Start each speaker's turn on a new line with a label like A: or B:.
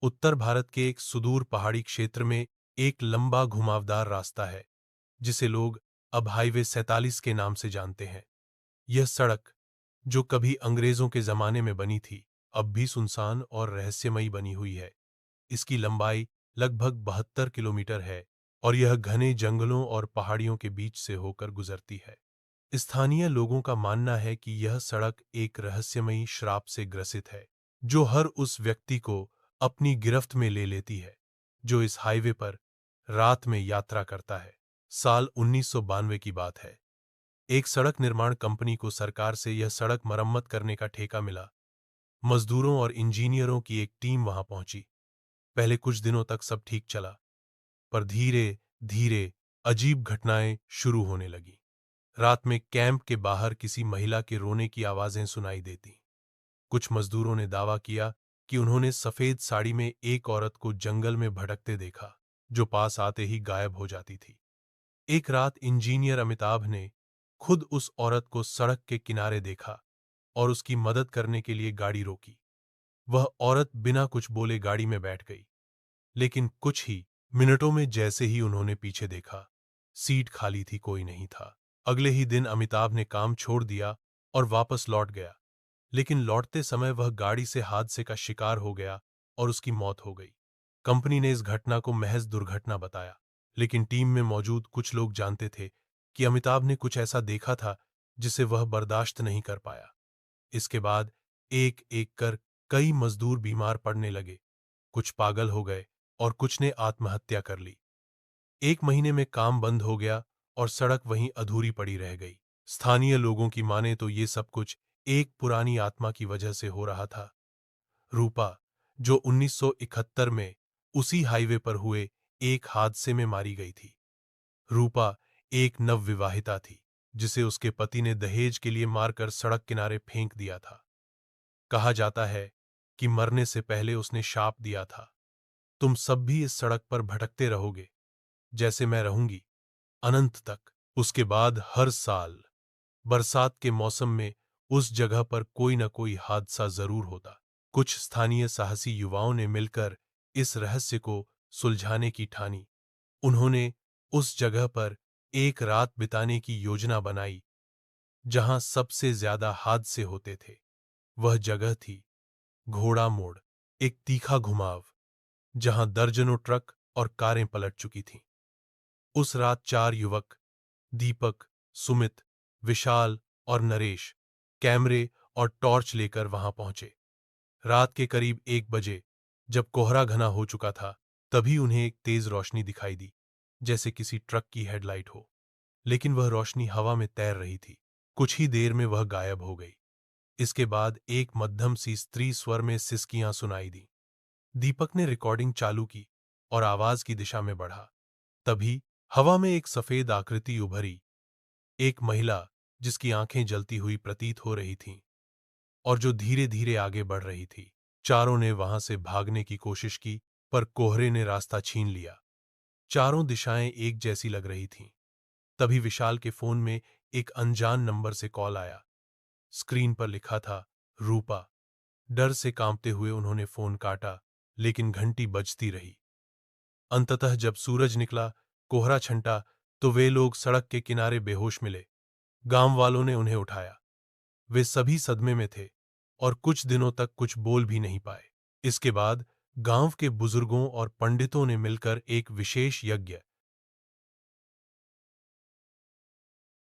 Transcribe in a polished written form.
A: उत्तर भारत के एक सुदूर पहाड़ी क्षेत्र में एक लंबा घुमावदार रास्ता है जिसे लोग अब हाईवे 47 के नाम से जानते हैं। यह सड़क, जो कभी अंग्रेजों के जमाने में बनी थी, अब भी सुनसान और रहस्यमयी बनी हुई है। इसकी लंबाई लगभग 72 किलोमीटर है और यह घने जंगलों और पहाड़ियों के बीच से होकर गुजरती है। स्थानीय लोगों का मानना है कि यह सड़क एक रहस्यमयी श्राप से ग्रसित है, जो हर उस व्यक्ति को अपनी गिरफ्त में ले लेती है जो इस हाईवे पर रात में यात्रा करता है। साल 1992 की बात है। एक सड़क निर्माण कंपनी को सरकार से यह सड़क मरम्मत करने का ठेका मिला। मजदूरों और इंजीनियरों की एक टीम वहां पहुंची। पहले कुछ दिनों तक सब ठीक चला, पर धीरे धीरे अजीब घटनाएं शुरू होने लगी। रात में कैंप के बाहर किसी महिला के रोने की आवाजें सुनाई देती। कुछ मजदूरों ने दावा किया कि उन्होंने सफेद साड़ी में एक औरत को जंगल में भटकते देखा, जो पास आते ही गायब हो जाती थी। एक रात इंजीनियर अमिताभ ने खुद उस औरत को सड़क के किनारे देखा और उसकी मदद करने के लिए गाड़ी रोकी। वह औरत बिना कुछ बोले गाड़ी में बैठ गई, लेकिन कुछ ही मिनटों में जैसे ही उन्होंने पीछे देखा, सीट खाली थी, कोई नहीं था। अगले ही दिन अमिताभ ने काम छोड़ दिया और वापस लौट गया, लेकिन लौटते समय वह गाड़ी से हादसे का शिकार हो गया और उसकी मौत हो गई। कंपनी ने इस घटना को महज दुर्घटना बताया, लेकिन टीम में मौजूद कुछ लोग जानते थे कि अमिताभ ने कुछ ऐसा देखा था जिसे वह बर्दाश्त नहीं कर पाया। इसके बाद एक एक कर कई मजदूर बीमार पड़ने लगे, कुछ पागल हो गए और कुछ ने आत्महत्या कर ली। एक महीने में काम बंद हो गया और सड़क वहीं अधूरी पड़ी रह गई। स्थानीय लोगों की माने तो ये सब कुछ एक पुरानी आत्मा की वजह से हो रहा था। रूपा, जो 1971 में उसी हाईवे पर हुए एक हादसे में मारी गई थी। रूपा एक नवविवाहिता थी जिसे उसके पति ने दहेज के लिए मारकर सड़क किनारे फेंक दिया था। कहा जाता है कि मरने से पहले उसने शाप दिया था, तुम सब भी इस सड़क पर भटकते रहोगे जैसे मैं रहूंगी, अनंत तक। उसके बाद हर साल बरसात के मौसम में उस जगह पर कोई न कोई हादसा जरूर होता। कुछ स्थानीय साहसी युवाओं ने मिलकर इस रहस्य को सुलझाने की ठानी। उन्होंने उस जगह पर एक रात बिताने की योजना बनाई जहां सबसे ज्यादा हादसे होते थे। वह जगह थी घोड़ा मोड़, एक तीखा घुमाव जहां दर्जनों ट्रक और कारें पलट चुकी थीं। उस रात 4 युवक, दीपक, सुमित, विशाल और नरेश, कैमरे और टॉर्च लेकर वहां पहुंचे। रात के करीब 1 बजे, जब कोहरा घना हो चुका था, तभी उन्हें एक तेज रोशनी दिखाई दी, जैसे किसी ट्रक की हेडलाइट हो। लेकिन वह रोशनी हवा में तैर रही थी। कुछ ही देर में वह गायब हो गई। इसके बाद एक मध्यम सी स्त्री स्वर में सिसकियां सुनाई दी। दीपक ने रिकॉर्डिंग चालू की और आवाज की दिशा में बढ़ा। तभी हवा में एक सफेद आकृति उभरी, एक महिला जिसकी आंखें जलती हुई प्रतीत हो रही थीं और जो धीरे धीरे आगे बढ़ रही थी। चारों ने वहां से भागने की कोशिश की, पर कोहरे ने रास्ता छीन लिया। चारों दिशाएं एक जैसी लग रही थीं। तभी विशाल के फोन में एक अनजान नंबर से कॉल आया। स्क्रीन पर लिखा था रूपा। डर से कांपते हुए उन्होंने फोन काटा, लेकिन घंटी बजती रही। अंततः जब सूरज निकला, कोहरा छंटा, तो वे लोग सड़क के किनारे बेहोश मिले। गांव वालों ने उन्हें उठाया। वे सभी सदमे में थे और कुछ दिनों तक कुछ बोल भी नहीं पाए। इसके बाद गांव के बुजुर्गों और पंडितों ने मिलकर एक विशेष यज्ञ